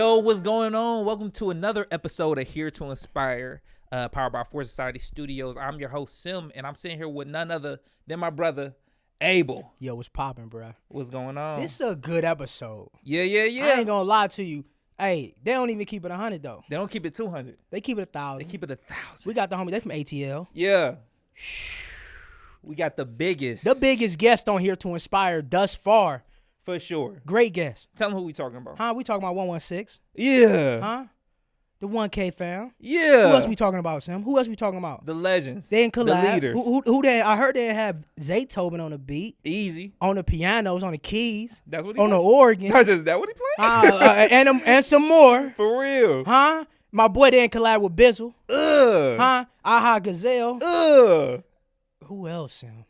Yo, what's going on? Welcome to another episode of Here to Inspire, powered by Force Society Studios. I'm your host, Sim, and I'm sitting here with none other than my brother, Abel. Yo, what's poppin', bro? What's going on? This is a good episode. Yeah. I ain't gonna lie to you. Hey, they don't even keep it 100 though. They don't keep it 200. They keep it 1,000. They keep it 1,000. We got the homie. They from ATL. Yeah. We got the biggest. The biggest guest on Here to Inspire thus far. For sure. Great guest. Tell them who we talking about. Huh? We talking about 116. Yeah. Huh? The 1K fam. Yeah. Who else we talking about, Sam? Who else we talking about? The legends. They in collab. The leaders. Who they? I heard they have Zaytoven on the beat, Easy. on the pianos, on the keys, That's what he on the playing? organ, Is that what he playing? and some more. For real. Huh? My boy they in collab with Bizzle. Ugh. Huh? Aha Gazelle. Ugh. Who else, Sam?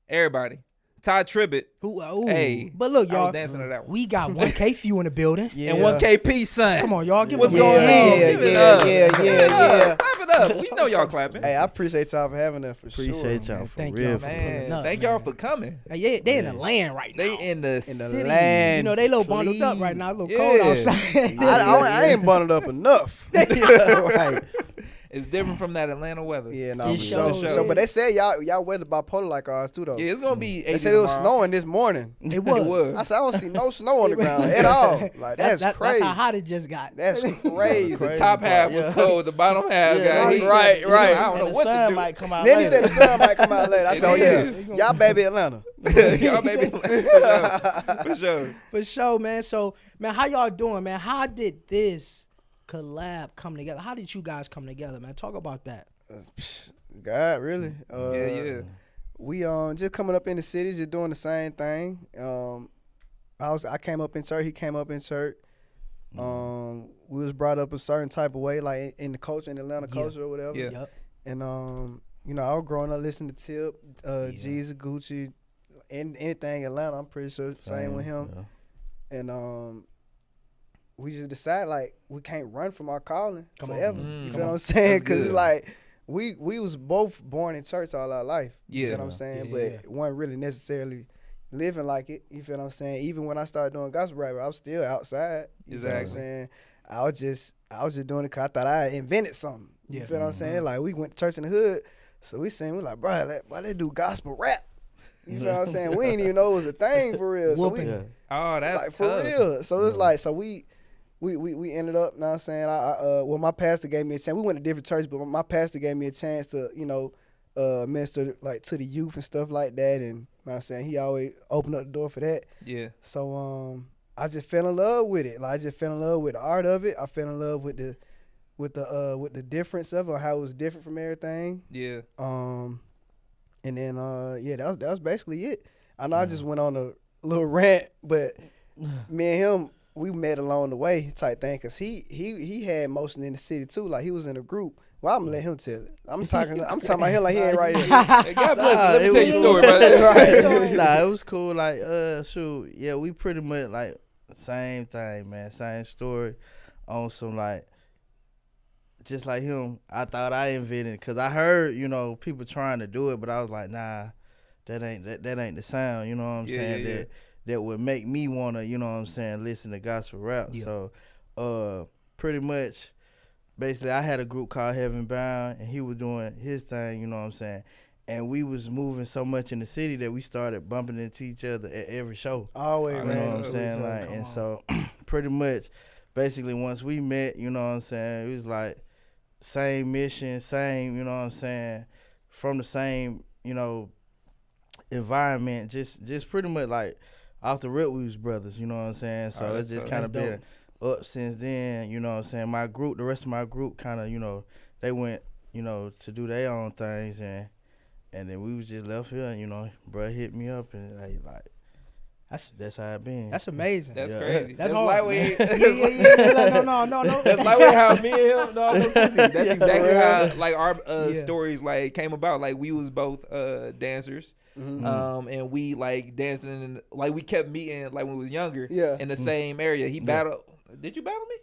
Everybody. Todd Tribbett. Who? Ooh. Hey, But look, I y'all. was dancing to that one. We got 1K Phew in the building. Yeah. And 1K Pson. Come on, y'all. Give What's us going on? Yeah, Give it yeah, up. yeah, Give it yeah, up. yeah. Clap it up. We know y'all clapping. Hey, I appreciate y'all for having that for Appreciate sure. y'all for Thank real. y'all, for Man, pulling up, thank man. y'all for coming. Hey, they in the land right now. They in the city. land. You know, they little bundled up right now. A little cold Yeah. outside. I ain't bundled up enough. Right. It's different from that Atlanta weather. Yeah, no, It for shows. sure. So, but they said y'all weather bipolar like ours too, though. Yeah, it's gonna be 80 They said it was tomorrow. snowing this morning. It was. It was. I said I don't see no snow on the ground at all. Like that's crazy. That's how hot it just got. That's crazy. The top half was Yeah. cold. The bottom half Yeah, got no, heat. right, right. I don't And know the what sun to might come out Then he later. said the sun might come out later. I It said, oh is. yeah, y'all baby Atlanta. do. Y'all baby. For sure. For sure, man. So, man, how y'all doing, man? How did this collab come together? How did you guys come together, man? Talk about that. God, really? Yeah. We just coming up in the city, just doing the same thing. I came up in church. He came up in church. We was brought up a certain type of way, like in the culture, in the Atlanta culture or whatever. Yeah. Yep. And you know, I was growing up listening to Tip, Jesus, Gucci, and anything Atlanta. I'm pretty sure same with him. Yeah. And we just decided like we can't run from our calling Come on. forever. Mm. You Come feel what on. I'm saying? That's Because good. it's like we was both born in church all our life. You Yeah. feel what I'm saying? Yeah. But one really necessarily living like it. You feel what I'm saying? Even when I started doing gospel rap, I was still outside. You feel what I'm Exactly. saying? I was just doing it because I thought I invented something. Yeah. You feel what I'm saying? Like we went to church in the hood, so we like, bro, why they do gospel rap? You feel what I'm saying? We didn't even know it was a thing for real. So we, Whooping. Yeah. Oh, that's like tough. for real. So it's like, so we ended up, you know what I'm saying? Well, my pastor gave me a chance. We went to different churches, but my pastor gave me a chance to, you know, minister like to the youth and stuff like that. And you know what I'm saying, he always opened up the door for that. Yeah. So I just fell in love with it. Like I just fell in love with the art of it. I fell in love with the difference of it, how it was different from everything. Yeah. And then that was basically it. I know I just went on a little rant, but me and him, we met along the way type thing, cause he had motion in the city too. Like he was in a group. Well, I'm gonna let him tell it. I'm talking about him like he ain't right here. Hey, God bless you. Let me tell you a story, Right. brother. Nah, it was cool. Like, shoot, yeah, we pretty much like same thing, man. Same story on some like, just like him. I thought I invented it, cause I heard, you know, people trying to do it, but I was like, nah, that ain't the sound. You know what I'm saying? Yeah. That would make me wanna, you know what I'm saying, listen to gospel rap. Yeah. So, pretty much. Basically, I had a group called Heaven Bound, and he was doing his thing, you know what I'm saying? And we was moving so much in the city that we started bumping into each other at every show. Always, You man. know what I'm saying? Like, and so, pretty much, basically, once we met, you know what I'm saying, it was like same mission, same, you know what I'm saying, from the same, you know, environment, just pretty much like off the rip, we was brothers, you know what I'm saying? So it's just kind of been up since then, you know what I'm saying? The rest of my group kind of, you know, they went, you know, to do their own things, and then we was just left here, and, you know, bruh hit me up, and like that's how it been. That's amazing. That's Yeah. crazy. That's That's hard. lightweight. Yeah. No. That's lightweight how me and him. No, that's exactly Yeah. how like our Yeah. stories like came about. Like we was both dancers, and we like dancing, and like we kept meeting like when we was younger. Yeah. In the same area. He battled. Did you battle me?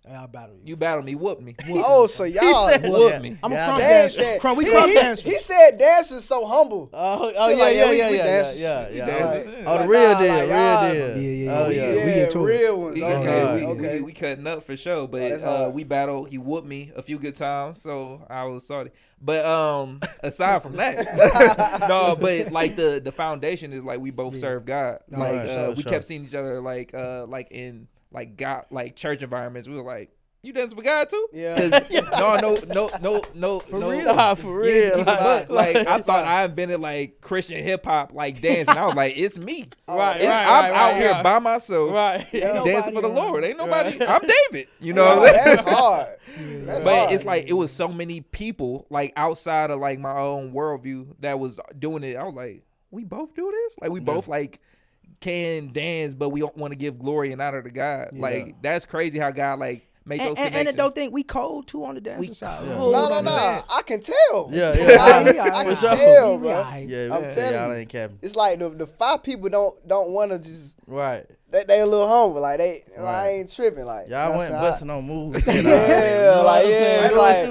I'll battle you. You battle me, whoop me. Oh, so y'all Whoop me. I'm a Yeah, crumb dance dancer. that. Crumb, we He- crumb he, dancers. he said dancers so humble. Oh, Feel yeah, like, yeah, yeah, we yeah, dance. yeah. dance. Oh, Like, the real nah, deal, like, real y'all- deal. Yeah, Oh, we yeah. get to it. real ones. We, Okay, okay. We cutting up for sure, Oh, that's but hard. we battled. He whooped me a few good times, so I was sorry. But aside from that, no. But like the foundation is like we both serve God. No, Like right, sure, we sure. kept seeing each other like in like God like church environments. We were like, you dancing for God too? Yeah. 'Cause no. For real? Nah, for real. Like I thought I invented like Christian hip hop like dance, and I was like, it's me. Right, I'm right, out here right. by myself. Right. Yeah. Dancing for the Nobody, Lord. Ain't nobody. Right. I'm David. You know Nah, what I'm saying? that's hard. That's But hard. it's like it was so many people like outside of like my own worldview that was doing it. I was like, we both do this? Like we both like can dance, but we don't want to give glory and honor to God. Like that's crazy how God like make those And connections. I don't think we cold too on the dancer We side. cold. no, on that. I can tell. Yeah, I, yeah. I can For sure. tell, bro. Yeah, I'm telling y'all you. ain't capping. It's like the 5 people don't want to just Right. they a little humble, like they Right. I ain't tripping, like you know Y'all what went I'm saying? busting on moves. Yeah, like it's like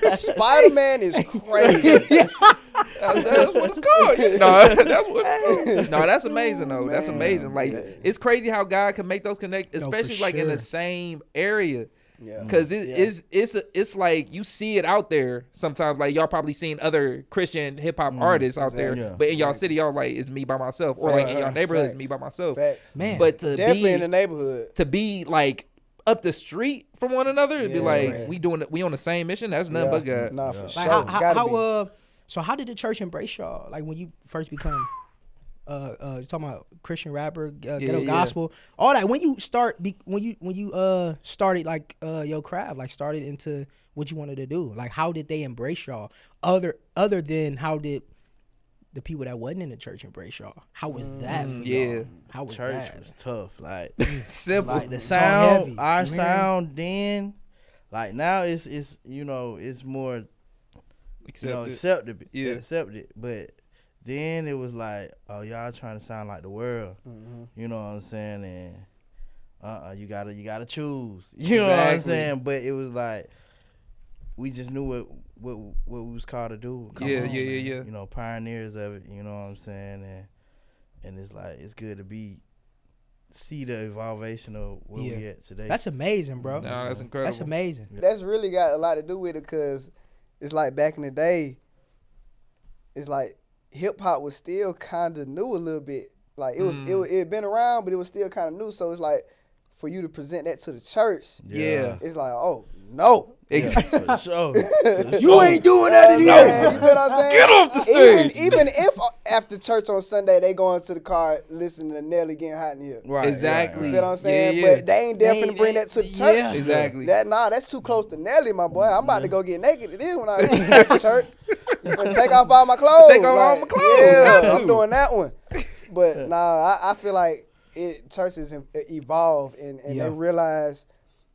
Spider Man is crazy. That's what it's called. No, that's what it's called. No, that's amazing though. That's Man, amazing. Like it's crazy how God can make those connect, No, for especially like in the sure. same area. Yeah. Cause it's like you see it out there sometimes. Like y'all probably seen other Christian hip hop artists out there, exactly. but in y'all city y'all like it's me by myself, or like in y'all neighborhood it's me by myself. Facts. Man. But to Definitely in be the neighborhood. to be like up the street from one another, it'd be Yeah, like right. we on the same mission. That's nothing but God. Nah, for Like sure. how Gotta be. so how did the church embrace y'all? Like when you first become you talking about Christian rapper, ghetto yeah. gospel, all that. When you started like your craft, like started into what you wanted to do, like how did they embrace y'all? Other than how did the people that wasn't in the church embrace y'all? How was that? For yeah. y'all? How was Church that? was tough. Like Simple. like the all sound, heavy. our You hear me? sound then, like now it's you know it's more accepted. Yeah. Accepted. But then it was like, oh y'all trying to sound like the world. You know what I'm saying? And you gotta choose. You know what I'm Exactly. saying? But it was like we just knew what we was called to do. Yeah. And, Yeah. You know, pioneers of it. You know what I'm saying? And it's like it's good to see the evolution of where we at today. That's amazing, bro. No, that's incredible. That's amazing. That's really got a lot to do with it, because it's like back in the day, it's like hip hop was still kind of new a little bit. Like it had been around, but it was still kind of new. So it's like for you to present that to the church, Yeah. it's like, oh no, Exactly. For sure. You ain't doing that in you here. know what I'm saying? Get off the stage. Even if after church on Sunday they go into the car listening to Nelly getting hot in here. Right. Exactly. You feel what I'm saying? Yeah. But they ain't there finna bring that to the church. Yeah. Exactly. That's too close to Nelly, my boy. I'm about to go get naked. It is when I get to church. And take off all my clothes. Take off all my clothes. Yeah, Got I'm to. doing that one. But I feel like churches evolve and Yeah. they realize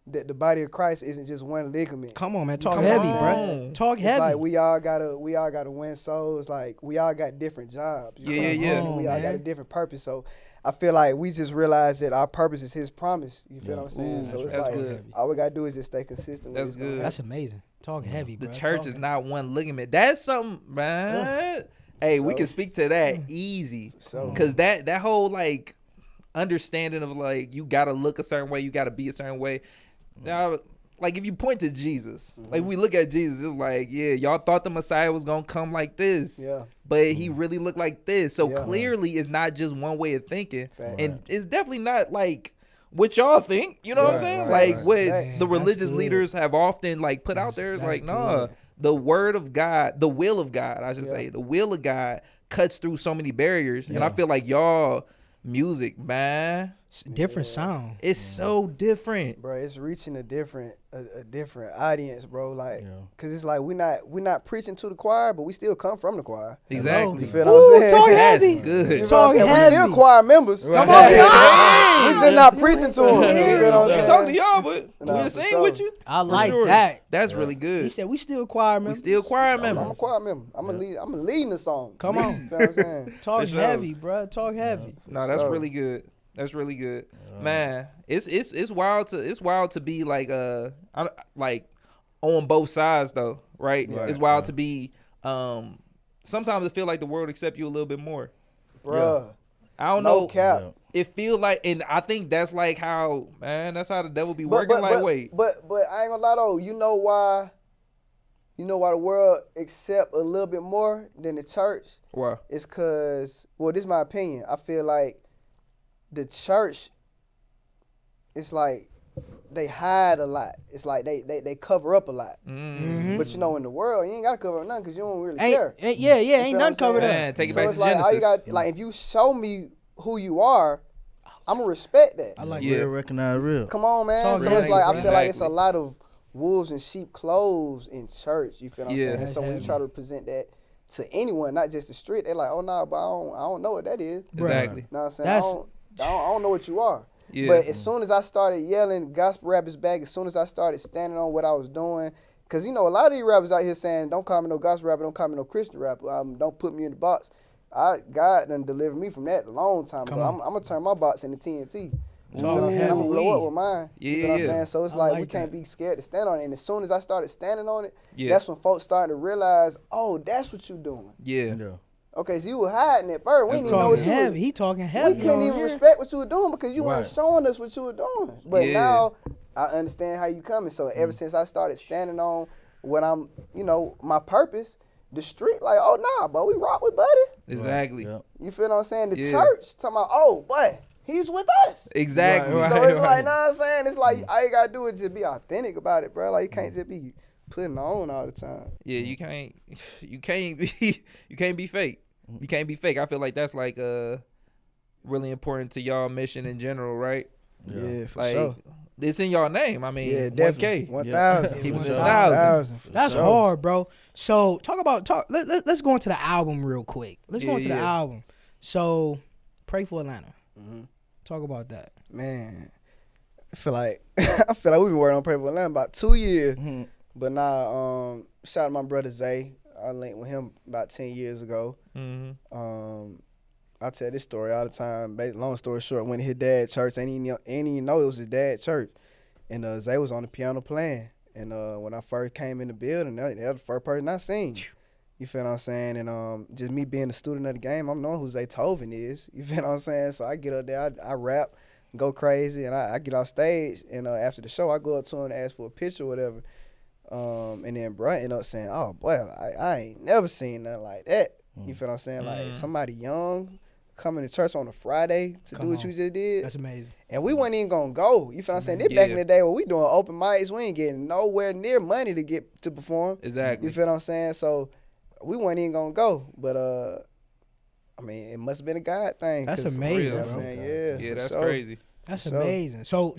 that the body of Christ isn't just one ligament. Come on, man. Talk Come heavy, on. bro. Talk It's heavy. like we all gotta win souls. Like we all got different jobs. You know what I'm Yeah. saying? We all got a Man. different purpose. So I feel like we just realized that our purpose is His promise. You feel what I'm saying? So it's That's like good. all we gotta do is just stay consistent. That's with what's going good. on. That's amazing. Talk heavy, The bro. church Talk is not one ligament. That's something, man. Hey, we So- can speak to that easy. So Cause that whole like understanding of like you gotta look a certain way, you gotta be a certain way. Now, like if you point to Jesus, like we look at Jesus, it's like, yeah, y'all thought the Messiah was gonna come like this, yeah, but he really looked like this. So Yeah. clearly, it's not just one way of thinking, Fact. and it's definitely not like what y'all think. You know what I'm Right, saying? right, Like right. what Facts. the Man, religious that's good. leaders have often like put out there is That's like, nah, good. the word of God, the will of God, I should Yeah. say, the will of God cuts through so many barriers, and I Yeah. feel like y'all music, man, different sound. it's so different. bro, it's reaching a different audience, bro. Like, Yeah. cause it's like we're not preaching to the choir, but we still come from the choir. Exactly. You feel what I'm saying? talk That's heavy. good. You feel Talk what I'm saying? We heavy. still choir members. Come on, Yeah. We just not preaching to them. You feel what I'm We saying? talk to y'all, but Nah, we'll for sing sure. with you. I For like sure. that. That's really He good. said we still choir We members. still choir I'm a members. choir member. I'm leading the song. Come on. You feel what I'm saying? Talk For sure. heavy, bro. Talk heavy. No, that's sure. really good. That's really good, man. It's wild to be like I'm like on both sides though, right? Right, It's wild to be. Sometimes I feel like the world accept you a little bit more. Bruh. I don't No know. cap. Yeah. It feel like, and I think that's like how, man. That's how the devil be working. Wait, but I ain't gonna lie though. You know why the world accept a little bit more than the church? why? It's cause, well, this is my opinion. I feel like the church, it's like they hide a lot. It's like they cover up a lot. Mm. But you know, in the world, you ain't gotta cover up nothing because you don't really Ain't, care. ain't You ain't feel nothing what covered I'm up. Man, take it So back it's to like all Genesis. you got, like if you show me who you are, I'ma respect that. I like Yeah. Real recognize real. Come on, man. Talk So real, it's like I bro. feel like it's a Exactly. lot of wolves in sheep clothes in church. You feel what I'm Yeah. saying? That's So when you heavy. try to present that to anyone, not just the street, they're like, oh no, but I don't know what that is. Exactly. You know what I'm saying? That's- I don't know what you are. Yeah. But as soon as I started yelling gospel rappers back, as soon as I started standing on what I was doing, because you know a lot of these rappers out here saying, don't call me no gospel rapper, don't call me no Christian rapper, don't put me in the box. God done delivered me from that a long time ago. Come on. I'm gonna turn my box into TNT. You feel what I'm Ooh. saying? I'm gonna blow up with mine. You feel what I'm Yeah. saying? So it's I like like we can't that. be scared to stand on it. And as soon as I started standing on it, Yeah. that's when folks started to realize, oh, that's what you doing. Yeah. Yeah. Okay, so you were hiding it first. We That's didn't even know Talking what you were. heavy. He talking heavy. We couldn't on even here. respect what you were doing because you Right. weren't showing us what you were doing. But Yeah. now I understand how you coming. So ever since I started standing on what I'm, my purpose, the street like, oh nah, but we rock with Buddy. Exactly. Yeah. You feel what I'm saying? The Yeah. church talking about, oh, but he's with us. Exactly. Right, So it's like, know what I'm saying? It's like all you gotta do is just be authentic about it, bro. Like you can't just be putting on all the time. Yeah, you can't be fake. You can't be fake. I feel like that's like really important to y'all mission in general, right? Yeah, for Like sure. it's in y'all name. I mean, Yeah, 1K. definitely. 1,000. Keep it For 1,000. for That's sure. hard, bro. So let's go into the album real quick. Let's go Yeah, into the yeah. album. So Pray for Atlanta. Mhm. Talk about that. Man, I feel like we've been working on Pray for Atlanta about 2 years. Mhm. But now, shout out to my brother Zay. I linked with him about 10 years ago. Mm-hmm. I tell this story all the time. Long story short, went to his dad's church. Ain't even know it was his dad's church. And Zay was on the piano playing. And when I first came in the building, that was the first person I seen. You feel what I'm saying? And just me being a student of the game, I'm knowing who Zay Tovin is. You feel what I'm saying? So I get up there, I rap, go crazy, and I get off stage. And after the show, I go up to him and ask for a picture or whatever. And then bro ended up saying, oh, boy, I ain't never seen nothing like that. You feel what I'm saying? Like somebody young coming to church on a Friday to do what you just did. That's amazing. And we wasn't even gonna go. You feel what I'm saying? This back in the day when we doing open mics, we ain't getting nowhere near money to get to perform. Exactly. You feel what I'm saying? So we wasn't even gonna go. But I mean, it must have been a God thing. That's 'cause, amazing, you know what I'm bro. saying? Yeah, for that's sure. crazy. That's So- amazing. So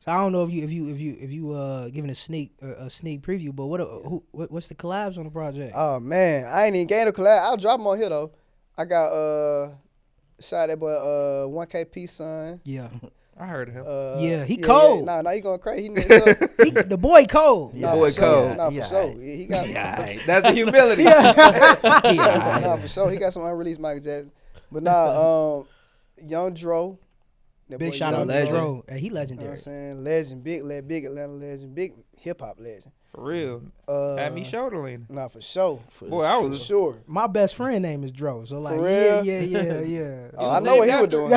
I don't know if you giving a sneak preview, but what's the collabs on the project? Oh man, I ain't even gained a collab. I'll drop them on here though. I got shot at boy 1K Pson. Yeah, I heard of him. Yeah, he cold. Nah, he going crazy. He next up. the boy cold. Your boy for sure. cold. Nah, for Yeah. sure. Yeah, he got. That's the humility. Nah, for sure. He got some unreleased Michael Jackson. But nah, Young Dro. That Big boy shout Young out to legend. Dro. Hey, he You know what legendary. I'm saying? Legend, big Atlanta legend, big hip hop legend. For real. Had me shoulder leaning. Nah, for sure. Boy, I For was. sure. My best friend name is Dro. So like, For real? yeah. Oh, I know what he was doing.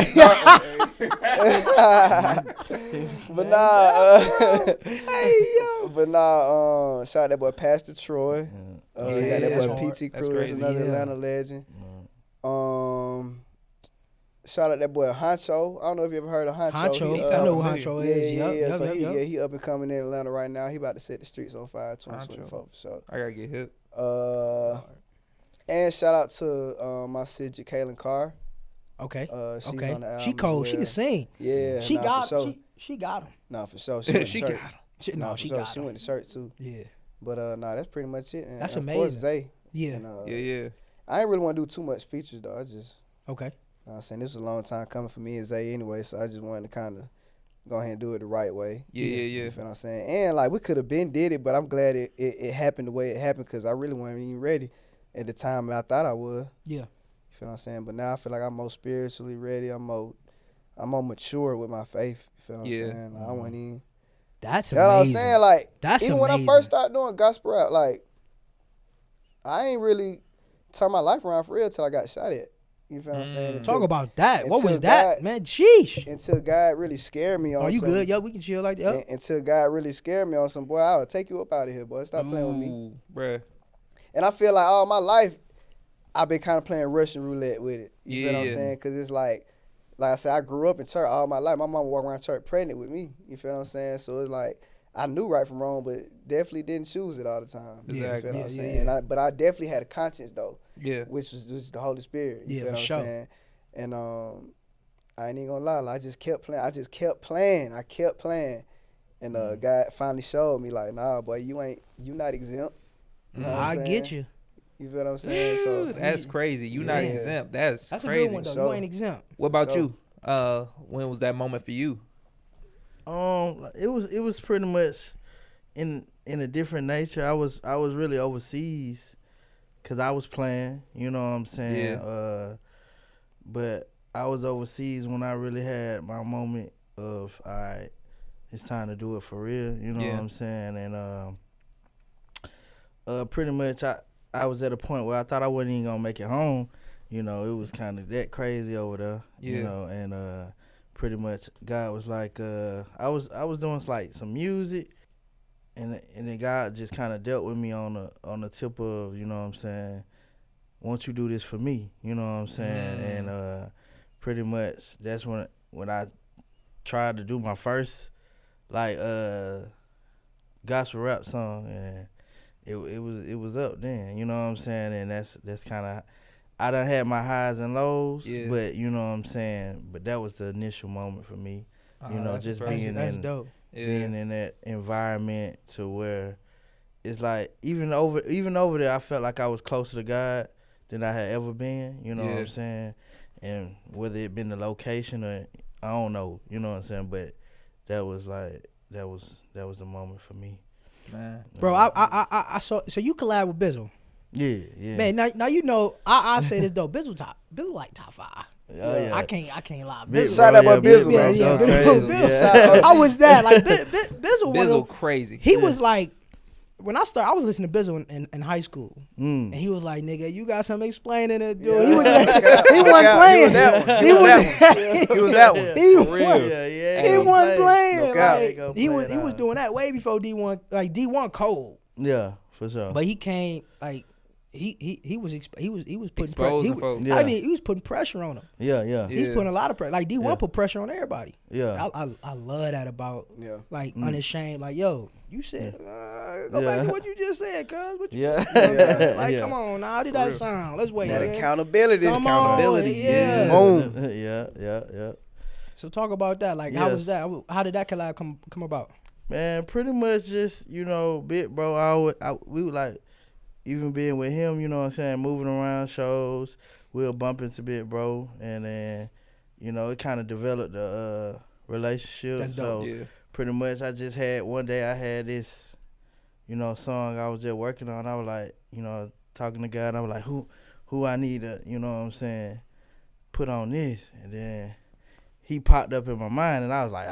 But nah, shout out that boy Pastor Troy. Yeah, Got that that's boy hard. PT That's Cruz, crazy. another Yeah. Atlanta legend. Shout out that boy Honcho. I don't know if you ever heard of Honcho. Honcho, He, I know who familiar. Honcho Yeah, is. yeah. So Yup. he up and coming in Atlanta right now. He about to set the streets on fire 2024 Honcho. for sure. I gotta get hit. And shout out to my sister Kaylin Carr. Okay. She's Okay. on the album She cold. as She well. can sing. Yeah, She nah, got. for sure. She got him. Nah, for sure. She went She to got church. him. Nah, No, for she sure. got She him. went to church too. Yeah. But nah, that's pretty much it. And That's of course, amazing. Zay. Yeah. And, Yeah. I ain't really want to do too much features though. I just, Okay. you know what I'm saying, this was a long time coming for me and Zay anyway, so I just wanted to kind of go ahead and do it the right way. Yeah. You feel what I'm saying? And like we could have been did it, but I'm glad it happened the way it happened because I really wasn't even ready at the time I thought I would. Yeah. You feel what I'm saying? But now I feel like I'm more spiritually ready. I'm more I'm more mature with my faith. You feel what I'm Yeah. saying? Like, I wasn't even. That's You know what I'm amazing. saying? Like, That's even when I amazing. first started doing gospel rap, like, I ain't really turned my life around for real till I got shot at. You feel what I'm saying? Talk about that. What until was that, God- man? Sheesh. Until God really scared me on Are you some, good? Yo, we can chill like that. Until God really scared me on some, boy, I'll take you up out of here, boy. Stop playing with me. Ooh, bruh. And I feel like all my life, I've been kind of playing Russian roulette with it. You feel what I'm Yeah. saying? Because it's like I said, I grew up in church all my life. My mom walked around church pregnant with me. You feel what I'm saying? So it's like, I knew right from wrong, but definitely didn't choose it all the time. Exactly. You feel what Yeah, I'm yeah, saying? yeah. But I definitely had a conscience, though, Yeah. which was the Holy Spirit. You Yeah, feel for what I'm sure. saying? And I ain't even gonna lie, like, I just kept playing. I kept playing. And God finally showed me, like, nah, boy, you not exempt. You know what I'm I get saying? you. You feel what I'm saying? So That's crazy. You not Yeah. exempt. That's That's crazy. a good one though. So- You ain't exempt. What about So- you? When was that moment for you? It was pretty much in a different nature. I was really overseas because I was playing. You know what I'm saying? But I was overseas when I really had my moment of, all right, it's time to do it for real. You know Yeah. what I'm saying? And pretty much I was at a point where I thought I wasn't even gonna make it home. You know, it was kind of that crazy over there. Yeah. You know, and pretty much God was like, I was doing like some music, and then God just kind of dealt with me on the tip of, you know what I'm saying, won't you do this for me? You know what I'm saying? And pretty much that's when I tried to do my first like gospel rap song, and it was up then. You know what I'm saying? And that's kind of, I done had my highs and lows, Yeah. but you know what I'm saying. But that was the initial moment for me. You know, that's just impressive. being That's in dope. being in that environment to where it's like even over there, I felt like I was closer to God than I had ever been. You know what Yeah. I'm saying? And whether it been the location or I don't know, you know what I'm saying. But that was the moment for me. Man. Bro, I saw. So you collab with Bizzle, Yeah. man. Now you know. I say this though. Bizzle like top 5. Oh, yeah. I can't lie. Big Bizzle. Shout out my Big Bizzle, bro, man. Yeah, go Bizzle, crazy. Bizzle. Yeah. I was that like Bizzle. One of Bizzle them- crazy. He was like, when I started, I was listening to Bizzle in high school, Mm. and he was like, "Nigga, you got some explaining to do." Yeah. He was Yeah. he wasn't Yeah. playing. He was that one. He was that one. He For was real. Yeah. he wasn't playing. No cap. Like, he was doing that way before D1. Like D1 cold, Yeah, for sure. but he came like he was putting Exposing folks. Yeah. I mean, he was putting pressure on him. Yeah. Yeah. He's putting a lot of pressure. Like D1 Yeah. put pressure on everybody. Yeah. I love that about Yeah. like unashamed. Like, yo, you said go Yeah. back to what you just said, cuz. What you Yeah. like, Yeah. come on, now how did that sound? Let's wait. That man. accountability. Come on, yeah. Boom. Yeah. So talk about that. Like, how was Yes. that? How did that collab come about? Man, pretty much just, you know, Big Bro, we would like, even being with him, you know what I'm saying, moving around shows, we'll bump into Big Bro, and then, you know, it kind of developed a relationship. That's dope. So Yeah. pretty much one day I had this, you know, song I was just working on. I was like, you know, talking to God, I was like, who I need to, you know what I'm saying, put on this. And then he popped up in my mind, and I was like,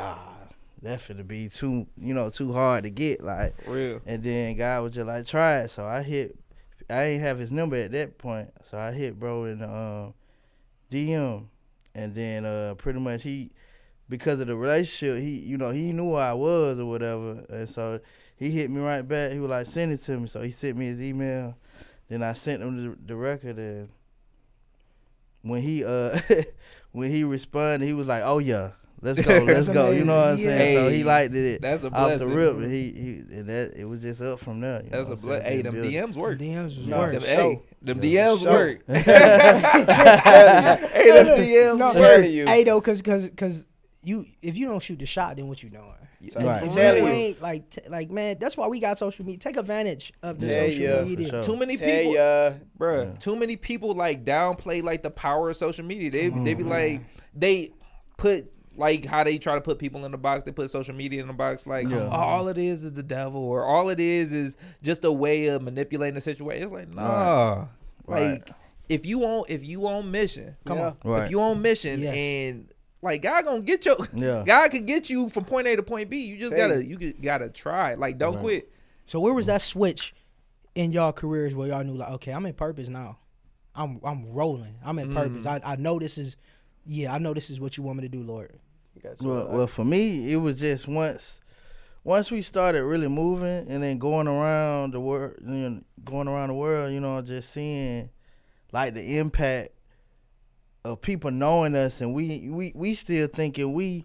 that finna be too hard to get, like. Real. And then God was just like, try it. So I ain't have his number at that point, so I hit bro in the DM, and then pretty much because of the relationship, he knew who I was or whatever, and so he hit me right back. He was like, send it to me. So he sent me his email. Then I sent him the record, and when he when he responded, he was like, oh yeah, let's go. You know what I'm saying? So he liked it. That's a off the blessing. rip, and it was just up from there. You That's know a what I'm blessing. saying? Hey, them Build- DMs work. DMs was No, work. Them, for hey, sure. them For DMs sure. work. Telling Hey, them DMs No, work. telling you. Hey though, cause if you don't shoot the shot, then what you doing? Right. For Telling real, you. ain't like man, that's why we got social media. Take advantage of the Yeah, social yeah, for media. sure. Too many Tell people, ya. bruh. Yeah. Too many people like downplay like the power of social media. They be like, they put like how they try to put people in the box. They put social media in the box. Like, Yeah. oh, all it is the devil, or all it is just a way of manipulating the situation. It's like, nah, Right. like if you on mission, Come Yeah. on. Right. if you on mission Yes. and Like God gonna get you. Yeah. God can get you from point A to point B. You just Tell gotta try. Like don't Right. quit. So where was that switch in y'all careers where y'all knew like, okay, I'm in purpose now. I'm rolling. I'm in purpose. I know this is, I know this is what you want me to do, Lord. Well, for me, it was just once we started really moving and then going around the world, just seeing like the impact of people knowing us, and we still thinking we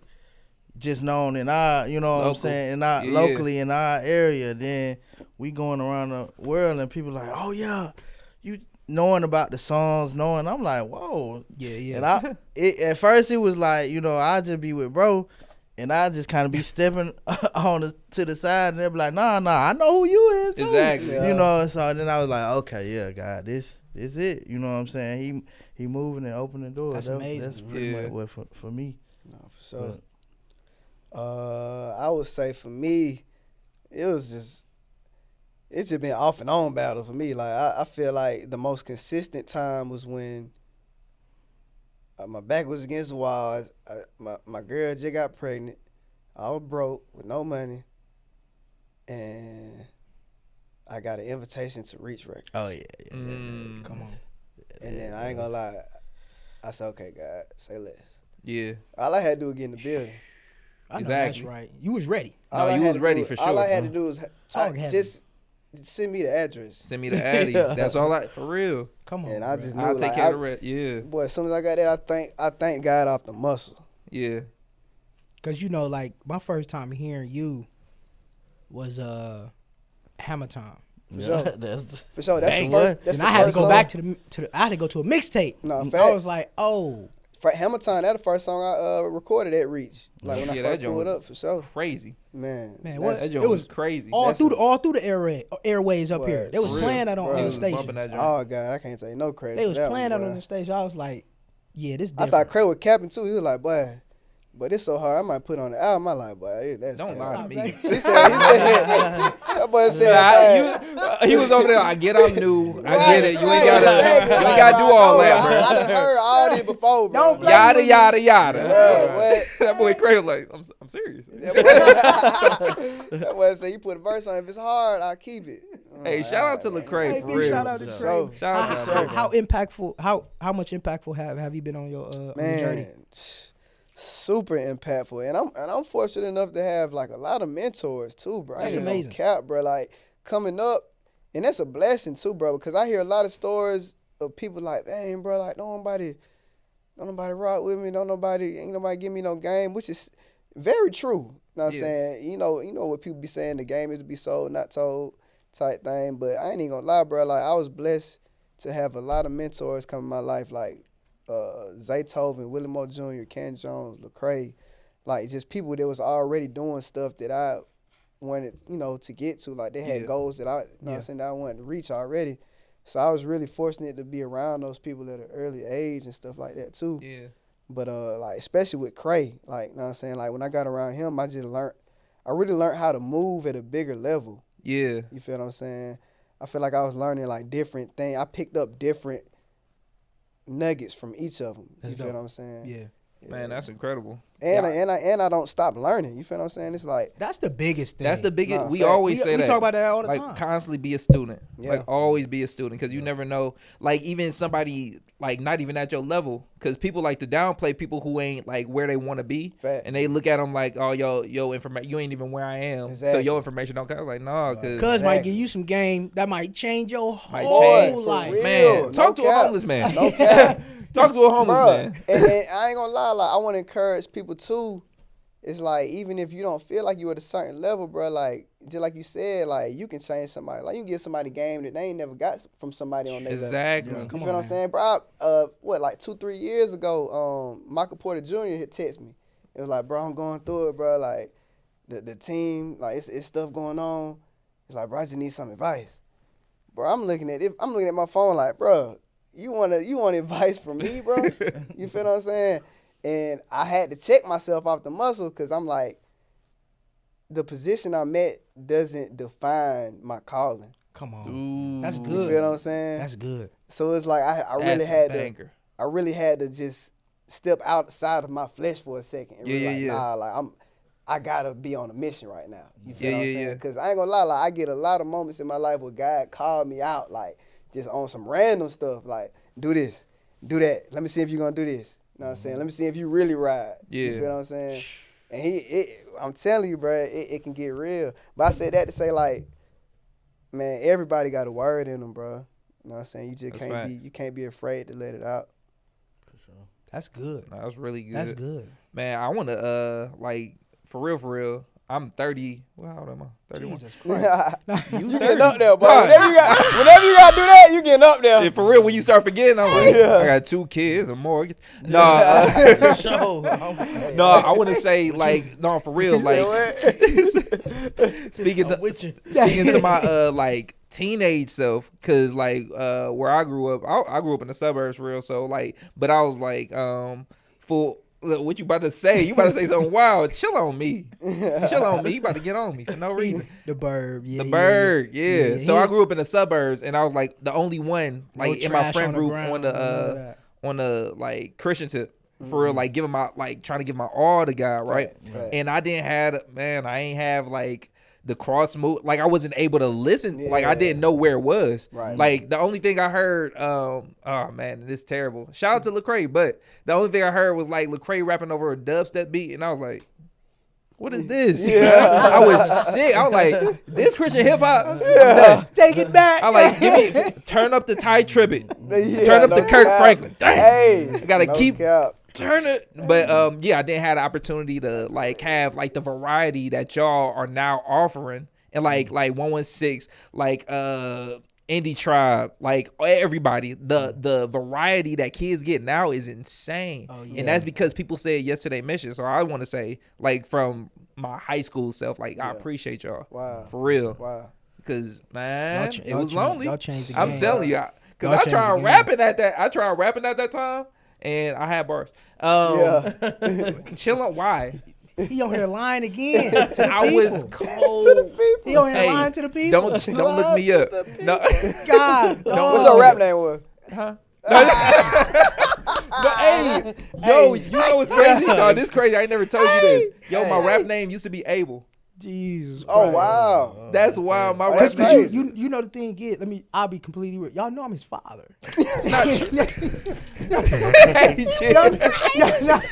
just known in our, you know what I'm saying, in our locally in our area. Then we going around the world and people like, oh yeah, you knowing about the songs, knowing. I'm like, whoa, yeah. And at first it was like, I just be with bro, and I just kind of be stepping to the side, and they be like, nah, I know who you is too. Exactly. Yeah. So then I was like, okay, yeah, God, this is it. You know what I'm saying? He moving and opening doors. That's amazing. That's pretty much what for me. No, for sure. I would say for me, it's just been off and on battle for me. Like I feel like the most consistent time was when my back was against the wall. My girl just got pregnant. I was broke with no money, and I got an invitation to Reach Records. Oh yeah. Come on. And then I ain't gonna lie, I said, okay, God, say less. Yeah. All I had to do was get in the building. I know Exactly. that's right. You was ready. All No, I you had was to ready do- for All I sure. had to do was Talk heavy. just send me the address. Send me the Addy. That's all for real. Come on. And I bro. just knew, I'll take like, care of the rest. Yeah. boy, as soon as I got that, I thank God off the muscle. Yeah. Cause like my first time hearing you was Hammer Time. Yeah, sure. that's For sure, that's Dang, the first. what? That's And the I had to first go song. back to the I had to go to a mixtape. No, I fact. was like, oh, For Hammer Time, that's the first song I recorded at Reach. Like when I Yeah, that first joint pulled was up, for sure. Crazy. Man, what? That It joint was was crazy. all That's through the airways up here. What? They was For real. playing that on Bro. the He was bumping station. that joint. Oh God, I can't take no credit. They for was that playing one, that boy. on the station. I was like, yeah, this I different. thought Craig was capping too. He was like, boy, but it's so hard. I might put on the album. I like, boy, that's Don't cap. lie to me. He said, that boy said, He was over there. I get I'm new. I Right, get it. You right, ain't gotta. exactly. You Like, ain't gotta do bro, all I that, know, bro. I done heard all this before, bro. Don't blame Yada me. yada yada. Bro, what? That boy Craig was like, I'm serious. That boy said, you put a verse on. If it's hard, I'll keep it. I'm Hey, like, shout out to all right, Lecrae Hey, for big real. shout out to For Craig. sure. Shout out to How, Craig. how impactful? How much impactful have you been on your on your journey? Man, super impactful, and I'm fortunate enough to have like a lot of mentors too, bro. I That's ain't gonna amazing. cap, bro. Like coming up, and that's a blessing too, bro. Because I hear a lot of stories of people like, dang, bro, like don't nobody rock with me, ain't nobody give me no game, which is very true. Know what I'm Yeah. saying? You know what people be saying, the game is to be sold, not told, type thing. But I ain't even gonna lie, bro. Like I was blessed to have a lot of mentors come in my life, like Zaytoven, Willie Moore Jr., Ken Jones, Lecrae, like just people that was already doing stuff that I wanted, to get to. Like they had Yeah. goals that what I'm saying, that I wanted to reach already. So I was really fortunate to be around those people at an early age and stuff like that too. Yeah. But like especially with Cray, like know what I'm saying, like when I got around him, I really learned how to move at a bigger level. Yeah. You feel what I'm saying? I feel like I was learning like different things. I picked up different nuggets from each of them. That's You feel dope. what I'm saying? Yeah, Man, that's incredible. And Yeah. I don't stop learning. You feel what I'm saying? It's like that's the biggest thing. That's the biggest. Nah, we fact. always say we that. talk about that all the like time. constantly be a student. Yeah. Like always be a student because you never know. Like even somebody like not even at your level, because people like to downplay people who ain't like where they want to be, Fact. and they look at them like, oh yo information, you ain't even where I am, so Exactly. your information don't count. I was like nah, Cuz because might Exactly. give you some game that might change your Might whole change. For life. real. man, no talk to a cap. homeless man. No cap. Talk to a homeless Bruh, man. and I ain't gonna lie, like I want to encourage people too. It's like even if you don't feel like you at a certain level, bro, like just like you said, like you can change somebody. Like you can give somebody game that they ain't never got from somebody on their level. Exactly. You Come feel on, what I'm man. saying, bro? Like 2-3 years ago, Michael Porter Jr. had texted me. It was like, bro, I'm going through it, bro. Like the team, like it's stuff going on. It's like, bro, I just need some advice. Bro, I'm looking at my phone like, bro, you want advice from me, bro? You feel what I'm saying? And I had to check myself off the muscle because I'm like, the position I'm at doesn't define my calling. Come on, Ooh, that's You good. feel what I'm saying? That's good. So it's like I really that's a had to. banger. I really had to just step outside of my flesh for a second and Yeah, be yeah, like, yeah. nah, like I gotta be on a mission right now. You feel Yeah, what I'm yeah, saying? yeah. Because I ain't gonna lie, like I get a lot of moments in my life where God called me out, like just on some random stuff, like do this, do that. Let me see if you're gonna do this. You know what I'm saying? Let me see if you really ride. Yeah. You feel what I'm saying? And I'm telling you, bro, it can get real. But I said that to say, like, man, everybody got a word in them, bro. You know what I'm saying? You just That's you can't be afraid to let it out. That's good. Nah, that's really good. That's good. Man, I want to like for real. I'm 30. Well, how old am I? 31. Jesus you Christ. getting up there, boy. Nah. Whenever you gotta do that, you getting up there. Yeah, for real, when you start forgetting, I'm like, Yeah. I got 2 kids, a mortgage. No, Show. no, I want to say like, no, for real, like speaking to my like teenage self, cause like where I grew up, I grew up in the suburbs, for real. So like, but I was like, for what you about to say? You about to say something wild? Chill on me. Chill on me. You about to get on me for no reason. The bird, yeah. The bird, yeah. So He- I grew up in the suburbs, and I was like the only one, no like in my trash friend on the group ground, on none of the that. on the like Christian tip, for real, like giving my like trying to give my all to God, right? Fact. And I didn't have, man, I ain't have like the cross move, like I wasn't able to listen, like I Yeah. didn't know where it was. Right. Like the only thing I heard, oh man, this is terrible. Shout out to Lecrae, but the only thing I heard was like Lecrae rapping over a dubstep beat, and I was like, what is this? Yeah. I was sick. I was like, this Christian hip hop. Yeah. Take it back. I like, give me, turn up the Ty Tribbett, Yeah, turn up no the Kirk cap. Franklin. Dang, Hey, I gotta no keep cap. turn it. But yeah, I didn't have the opportunity to like have like the variety that y'all are now offering, and like 116, like Indie Tribe, like everybody, the variety that kids get now is insane. Oh, yeah. And that's because people said yesterday mission. So I want to say, like, from my high school self, like, I appreciate y'all. Wow. For real. Wow. Because, man, it was y'all lonely. Y'all changed the game. I'm telling you. Because Y'all I changed the tried game. rapping at that time, and I had bars. Yeah. Chill out. Why? He on here lying again. To the I was people. cold. To the people. He on here Hey, lying to the people. Don't look me up. No. God, What's your rap name was? Huh? No, hey, yo, you know what's crazy? No, this crazy. I ain't never told you this. Yo, my rap name used to be Abel. Jesus. Oh Christ. wow. That's wild. My That's rap crazy. name. You know the thing is, I'll be completely real. Y'all know I'm his father. It's not true. Hey, chill. Y'all know.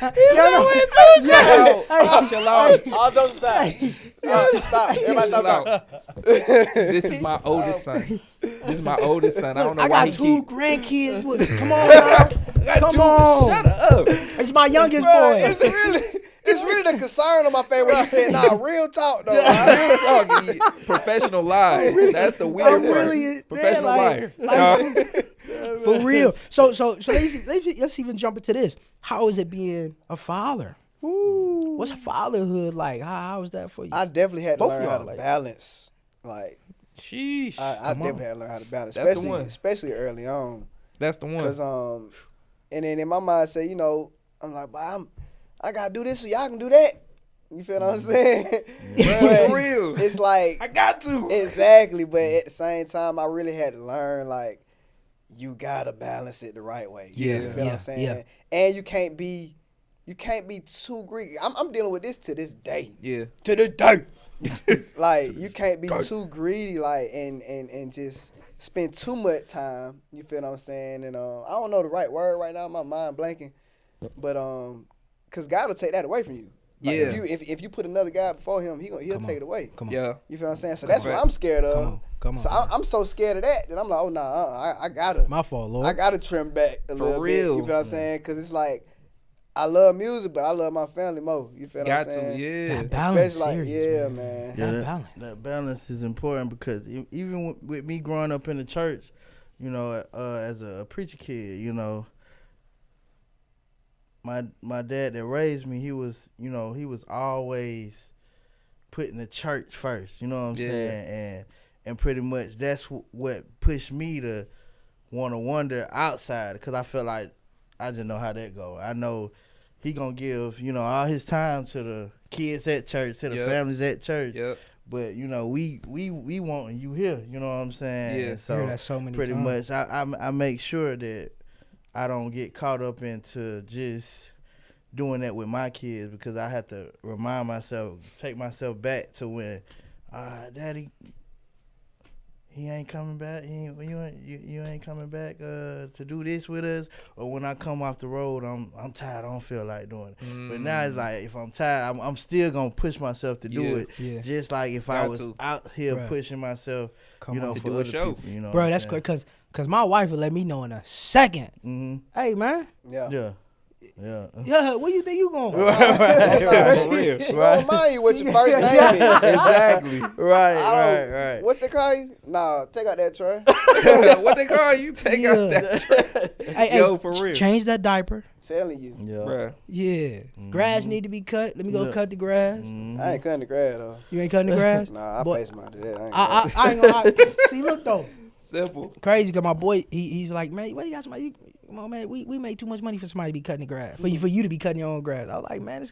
Chill out. All jokes aside. Stop. Everybody Chill stop out. talking. This is my oldest son. This is my oldest son. I don't know I why got he 2 keep. grandkids. Come on, now. Come on. Shut up. It's my youngest Bro, boy. it's really the concern on my face when you said, nah, real talk though. Real talk, professional lies. That's the weird I'm part. really Professional liar. For real. So let's even jump into this. How is it being a father? Ooh. What's fatherhood like? How is that for you? I definitely had to Both of learn how y'all, to like- balance. Like, Sheesh. I definitely had to learn how to balance, That's the one. especially early on. That's the one. Cause and then in my mind say, you know, I'm like, but I gotta do this so y'all can do that. You feel what I'm saying? For real. It's like I got to. exactly, but at the same time, I really had to learn like you gotta balance it the right way. Yeah. You feel what I'm saying? Yeah. And you can't be too greedy. I'm dealing with this to this day. Yeah. To the day. Like you can't be too greedy, like and just spend too much time. You feel what I'm saying? And I don't know the right word right now. My mind blanking, but cause God will take that away from you. Like, Yeah. If you put another guy before him, he'll take it away. Come on. Yeah. You feel what I'm saying? So that's what I'm scared of. Come on. So I'm so scared of that I'm like, oh nah, I gotta. My fault, Lord. I gotta trim back a little bit. real. You feel what I'm saying? Cause it's like I love music, but I love my family more. You feel what I'm Got saying? to. Yeah. That balance, Especially like, serious, man. That that, balance. that balance is important because even with me growing up in the church, you know, as a preacher kid, you know, my dad that raised me, he was always putting the church first. You know what I'm saying? And pretty much that's what pushed me to want to wander outside because I felt like I just know how that go. I know he gonna give all his time to the kids at church, to the families at church. Yep. But we wanting you here. You know what I'm saying? Yeah. And so Hear that so many pretty times. much I make sure that I don't get caught up into just doing that with my kids, because I have to remind myself, take myself back to when, Daddy, he ain't coming back. You ain't coming back to do this with us. Or when I come off the road, I'm tired. I don't feel like doing it. But now it's like, if I'm tired, I'm still gonna push myself to do it. Yeah. Just like if I was out here pushing myself, for other people. Bro, that's quick, cause my wife would let me know in a second. Mm-hmm. Hey, man. Yeah. Yeah, where you think you going? Right. She don't mind you what your first name is. Exactly. Right. What's they call you? Nah, take out that tray. What they call you? Take out that tray. Hey, for real. Change that diaper. Telling you. Yeah. Bruh. Yeah. Grass need to be cut. Let me go cut the grass. I ain't cutting the grass though. You ain't cutting the grass? Nah, I pace mine to that. I ain't gonna lie. See, look though. Simple. Crazy, cause my boy, he's like, man, what you got somebody? Come on, man, we make too much money for somebody to be cutting the grass. For you to be cutting your own grass. I was like, man,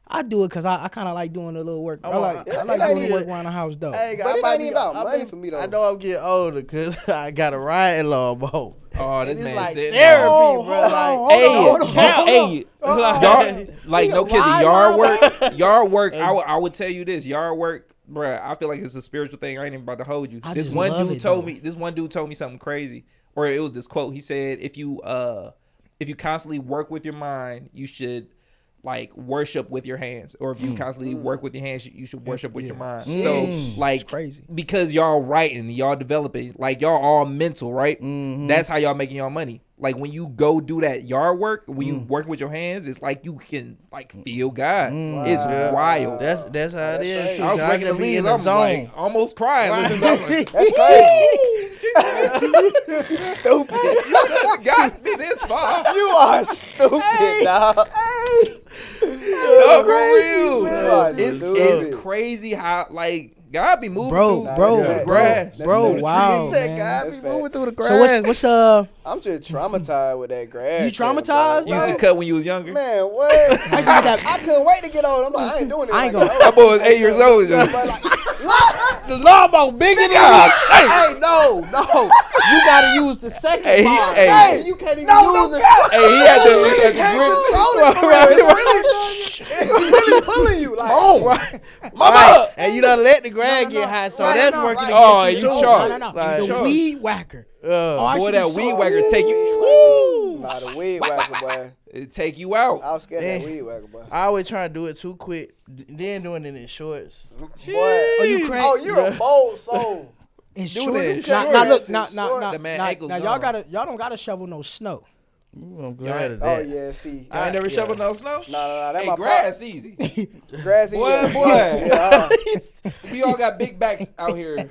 I do it cause I kind of like doing a little work. I like doing work around the house though. Hey, but it ain't even about money for me though. I know I'm getting older cause I got a riding lawnmower. Oh, this man like said therapy, bro. Y'all, like no kidding. Yard work. I would tell you this. Yard work, bruh. I feel like it's a spiritual thing. I ain't even about to hold you. This one dude told me something crazy, or it was this quote. He said, if you constantly work with your mind, you should like worship with your hands, or if you constantly work with your hands, you should worship with your mind. So like, it's crazy, because y'all writing, y'all developing, like y'all all mental, right? That's how y'all making y'all money. Like when you go do that yard work, when you work with your hands, it's like you can like feel God. It's wild. That's how it is. I was breaking the leaves. I'm like almost crying. Listening to like, that's crazy. Stupid. Got me this far. You are stupid, dog. No, for real. It's crazy how like God be moving bro, through the grass. Wow, man. God be moving through the grass. So what's I'm just traumatized with that grass. You traumatized? You used to cut when you was younger? Man, what? I couldn't wait to get old. I'm like, I ain't doing it. I ain't gonna. That boy was 8 years old. The lawnmower bigger than you. Hey, no. You gotta use the second part. Hey, you can't even use the. Hey, he had to It's really pulling you. Like, Right. Mama. And you done let the grass get hot, so that's working against you too. No. Like, The weed whacker. Boy, that weed whacker take you. nah, the weed whacker, boy. It take you out. I was scared of that weed whacker, boy. I always try to do it too quick, then doing it in shorts. Boy. Oh, you're a bold soul. In Do shorts. that. Now look, The man ankles now y'all don't gotta shovel no snow. I'm glad of that. Oh yeah, see. I ain't never shoveled no snow. Nah, that Hey, my grass easy. Grass easy. Boy. Yeah. We all got big backs out here.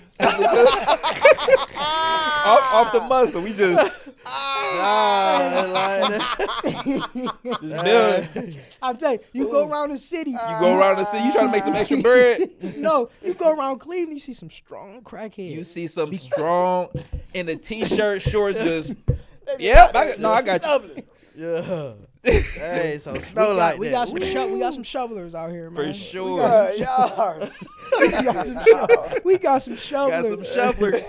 off the muscle. We just I'm telling you, go around the city. You go around the city. You trying to make some extra bread. No, you go around Cleveland. You see some strong crackheads. You see some strong in a t-shirt, shorts, just. Yep. I got you. Yeah. Hey, so snow like we that. We got some shovelers out here, man. For sure. We got some shovelers. Got some shovelers.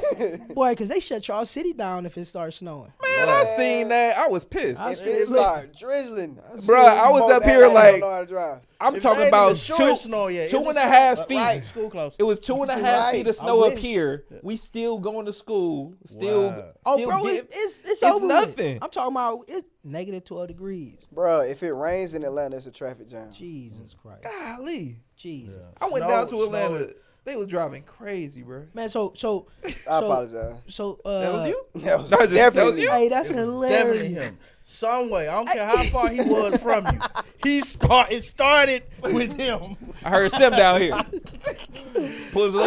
Boy, because they shut y'all city down if it starts snowing. Man, I seen that. I was pissed. If it start drizzling. Bruh, I was up here like, I'm If talking it ain't about even short snow yet, two it's and a a half snow, feet. right, school close. It was 2.5 feet of snow I up wish. here. We still going to school. Still. Wow. Oh, still bro, get- it's over with. nothing. I'm talking about it's negative 12 degrees. Bruh, if it rains in Atlanta, it's a traffic jam. Jesus Christ. Golly. Jesus. I went Snow- down to Atlanta. snow- They was driving crazy, bro. Man, so I apologize. So That was you? That was No, just- that was definitely you? Hey, that's Definitely hilarious. him. Some way. I don't care how far he was from you. It started with him. I heard Sim down here. Pulls up.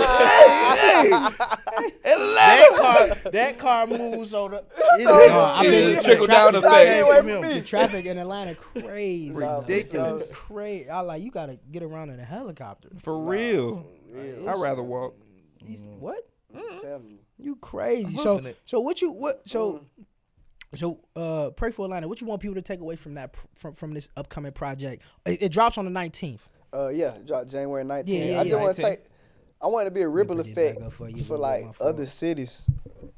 That car moves on the. I've been- Just trickle down the Stay face. away from me. The traffic in Atlanta crazy. Ridiculous. Crazy. I like you gotta get around in a helicopter. For real. I'd rather walk. What? I'm telling you. You crazy. hoofing it. Pray for Atlanta. What you want people to take away from that from this upcoming project? It drops on the 19th. Yeah, it dropped January 19th. Yeah, I just want to 19th. I want it to be a ripple put this effect back up for you, for little like motherfucker. other cities.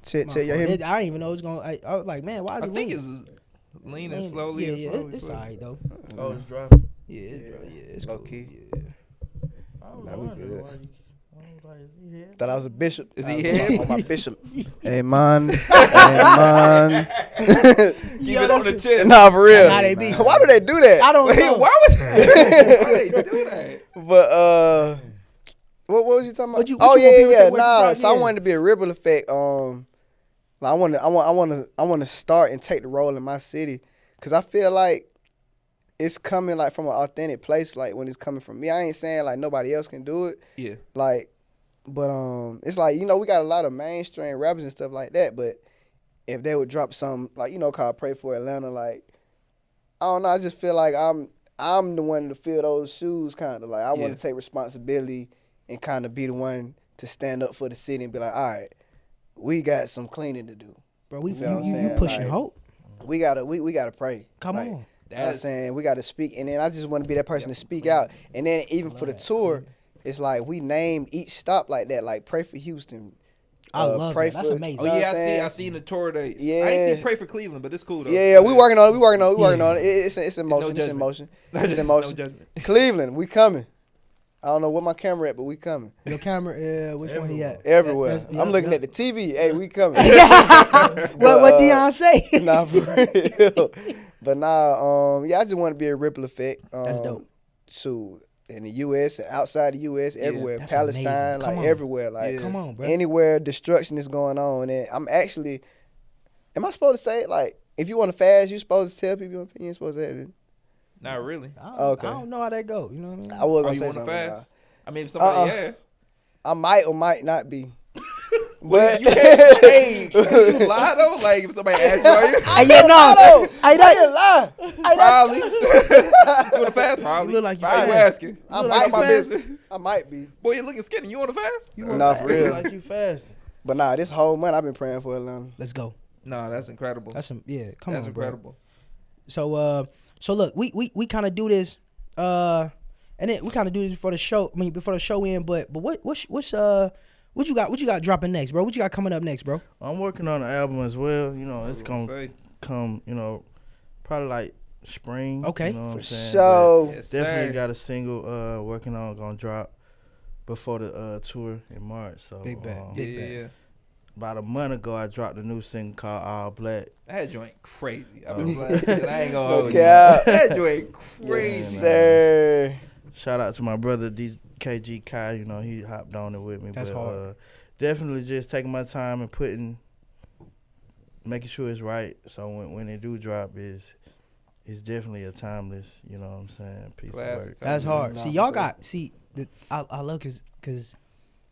Check, y'all hear me? I didn't even know it was gonna. I was like, man, why is I it think leaving? Leaning slowly and slowly. It's alright though. Oh, it's dropping. Yeah, it's Low cool. key. Yeah. Nah, we good. Good. Thought I was a bishop. Is I he was here? on my bishop? Hey man, hey man. Keep it on the chin. Nah, for real. Nah, they be. Why do they do that? I don't Wait, know. why was why they do that? But what was you talking about? What you Oh want people to yeah. say work Nah, abroad? so I Yeah. wanted to be a ripple effect. Like I want to start and take the role in my city, cause I feel like it's coming like from an authentic place. Like when it's coming from me, I ain't saying like nobody else can do it. Yeah. Like, but it's like, you know, we got a lot of mainstream rappers and stuff like that. But if they would drop something like, you know, called "Pray for Atlanta," like, I don't know, I just feel like I'm the one to fill those shoes, kind of like I want to take responsibility and kind of be the one to stand up for the city and be like, all right, we got some cleaning to do. Bro, You feel what I'm you saying? pushing Like, hope. We gotta pray. Come Like, on. You know what I'm saying? We gotta speak, and then I just want to be that person to speak out. And then even for the tour, it's like we named each stop like that, like pray for Houston. I love pray that. That's for- amazing. Oh You know yeah, what I'm saying? I seen the tour dates. Yeah. I ain't see Pray for Cleveland, but it's cool though. Yeah, we working on it. We working on it. It's in no motion. It's in judgment. motion. It's It's in no motion. judgment. Cleveland, we coming. I don't know where my camera at, but we coming. Your camera, which one he at? Everywhere. That's- I'm looking at the TV. Hey, we coming. What Deion say? Nah, for real. But nah, yeah, I just want to be a ripple effect. That's dope. So in the U.S. and outside the U.S., everywhere, That's Palestine, amazing. Come like on. everywhere, like Come on, bro. anywhere destruction is going on. And I'm actually, am I supposed to say it? Like, if you want to fast, you supposed to tell people your opinion. You supposed to say it. Not really. Okay. I don't know how that go. You know what I mean? I was Oh, gonna you say want to something. fast? I mean, if somebody asks. I might or might not be. But But you can't. Hey, could you lie though? Like if somebody asks you, are you? Hey, yeah, no. I didn't lie. Probably. You want to fast? Probably. You look like you Why you fast. asking? I Ain't might my be. business. I might be. Boy, you looking skinny. You want to fast? Nah, for real. Like you fasting. But nah, this whole month I've been praying for Atlanta. Let's go. No, that's incredible. That's some Come That's on, bro. incredible. So look, we kind of do this, and then we kind of do this before the show. I mean, before the show end. But what's what you got dropping next, bro? What you got coming up next, bro? I'm working on an album as well. You know, it's gonna Say. come. You know, probably like spring. Okay. You know what For I'm saying? sure. Yes, Definitely sir. got a single working on, gonna drop before the tour in March. So Big bag. Yeah, yeah, yeah. about a month ago, I dropped a new single called All Black. That joint crazy. I mean, I ain't gonna No hold you. cap. That joint Yes, crazy. sir. Shout out to my brother DKG Kai. You know, he hopped on it with me. That's but, hard. Definitely just taking my time and making sure it's right. So when it do drop, it's definitely a timeless. You know what I'm saying? Piece Classic. of work. That's hard. Nah, See, for y'all sure. got I love cause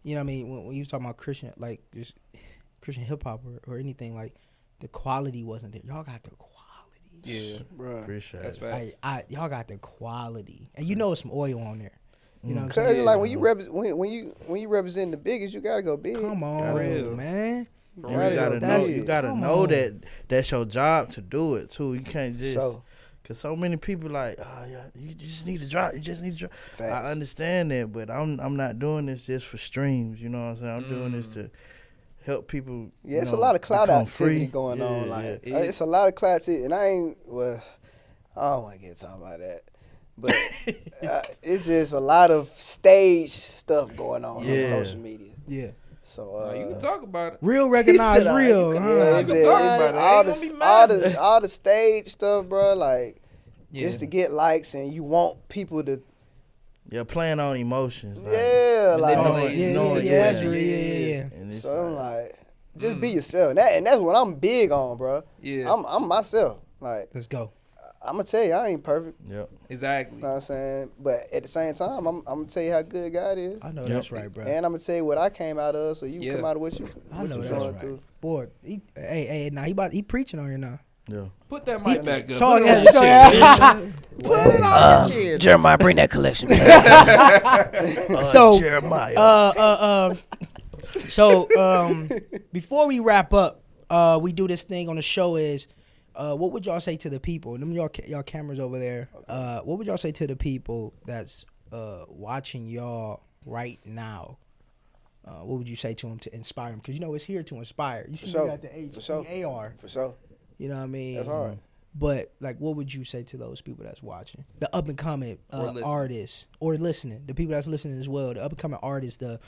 you know what I mean when you was talking about Christian, like just Christian hip hop or anything, like the quality wasn't there. Y'all got the quality. Yeah, Bruh. Appreciate that's it. facts. Y'all got the quality, and you know it's some oil on there. You know what I'm Cause saying? it's like when you represent the biggest, you gotta go big. Come on, Gotta real. man. For And real. you gotta That's know. it. You gotta Come know on. that that's your job to do it too. You can't just. So Cause so many people like, oh yeah, you just need to drop. You just need to drop. facts. I understand that, but I'm not doing this just for streams. You know what I'm saying? I'm doing this to help people. Yeah, you it's know, a lot of cloud become activity free. going Yeah, on. Like yeah. it's a lot of cloud activity, and I don't want to get talking about that. But it's just a lot of stage stuff going on Yeah. social media. Yeah. So You can talk about it. Real recognize said, real. you huh? you can talk about it. I all ain't gonna be the mad. all the stage stuff, bro. Like Yeah. just to get likes, and you want people to Yeah, playing on emotions. Like, yeah, like Manipulate. Yeah, knowing yeah, yeah, that's real. Yeah. And it's so I'm like, like, just be yourself. And that's what I'm big on, bro. Yeah, I'm myself. Like Let's go. I'm gonna tell you, I ain't perfect. yep. exactly. You know what I'm saying? But at the same time, I'm gonna tell you how good God is. I know Yep. that's right, bro. And I'm gonna tell you what I came out of, so you Yeah. come out of what you I know you that's going right. through. Boy, now he preaching on you now. Yeah. Put that mic back up. Talk Put it on that- your talk chin. Put it on your chin. Jeremiah, bring that collection. So, Jeremiah. Before we wrap up, we do this thing on the show is, what would y'all say to the people? Them y'all cameras over there. What would y'all say to the people that's watching y'all right now? What would you say to them to inspire them? Because you know it's here to inspire. You see, sure. you got the For sure. AR. For sure. You know what I mean? That's hard. But like, what would you say to those people that's watching, the up and coming artists or listening, the people that's listening as well, the up and coming artists, the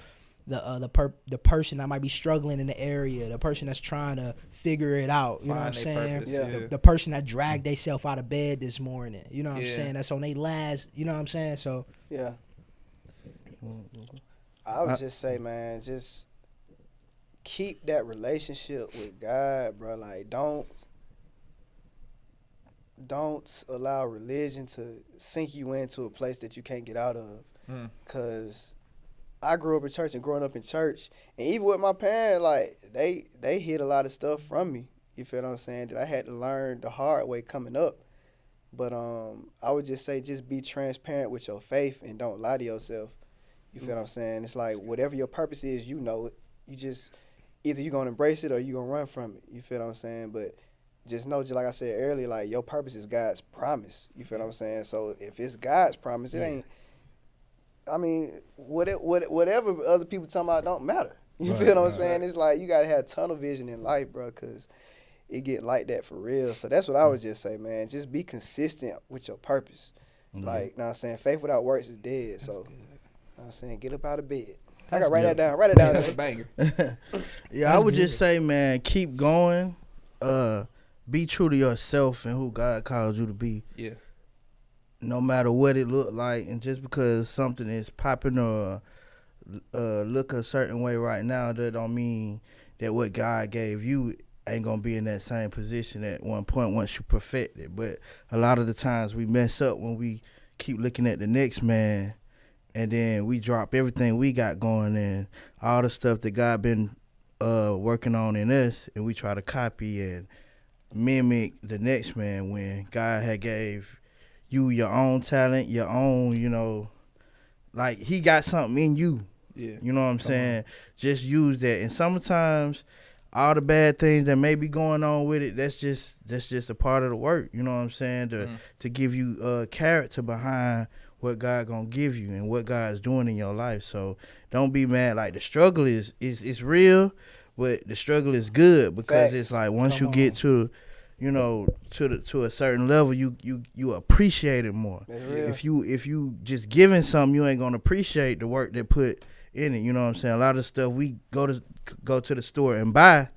person that might be struggling in the area, the person that's trying to figure it out, you know what I'm saying? Purpose, The person that dragged themselves out of bed this morning, you know what I'm saying? That's on their last, you know what I'm saying? So yeah, I would just say, man, just keep that relationship with God, bro. Like, don't allow religion to sink you into a place that you can't get out of. Cause I grew up in church, and growing up in church, and even with my parents, like they hid a lot of stuff from me. You feel what I'm saying? That I had to learn the hard way coming up. But I would just say, just be transparent with your faith and don't lie to yourself. You feel what I'm saying? It's like, whatever your purpose is, you know it. You just, either you're going to embrace it or you're going to run from it. You feel what I'm saying? But just know, just like I said earlier, like, your purpose is God's promise. You feel what I'm saying? So if it's God's promise, it ain't, I mean, whatever other people talking about don't matter. You feel what I'm saying? It's like, you got to have tunnel vision in life, bro, because it get like that for real. So that's what I would just say, man. Just be consistent with your purpose. Like, know what I'm saying? Faith without works is dead. So, know what I'm saying, get up out of bed. I got to write that down. Write it down. That's a banger. I would just say, man, keep going. Be true to yourself and who God called you to be. Yeah. No matter what it look like, and just because something is popping or look a certain way right now, that don't mean that what God gave you ain't gonna be in that same position at one point once you perfect it. But a lot of the times we mess up when we keep looking at the next man, and then we drop everything we got going and all the stuff that God been working on in us, and we try to copy and mimic the next man when God had gave you your own talent, your own, you know, like he got something in you. Yeah. You know what I'm saying? Just use that. And sometimes all the bad things that may be going on with it, that's just a part of the work. You know what I'm saying? To give you character behind what God gonna give you and what God's doing in your life. So don't be mad. Like, the struggle is real, but the struggle is good, because it's like once you get to, you know, to a certain level, you appreciate it more. If you just giving something, you ain't gonna appreciate the work they put in it. You know what I'm saying? A lot of stuff we go to the store and buy,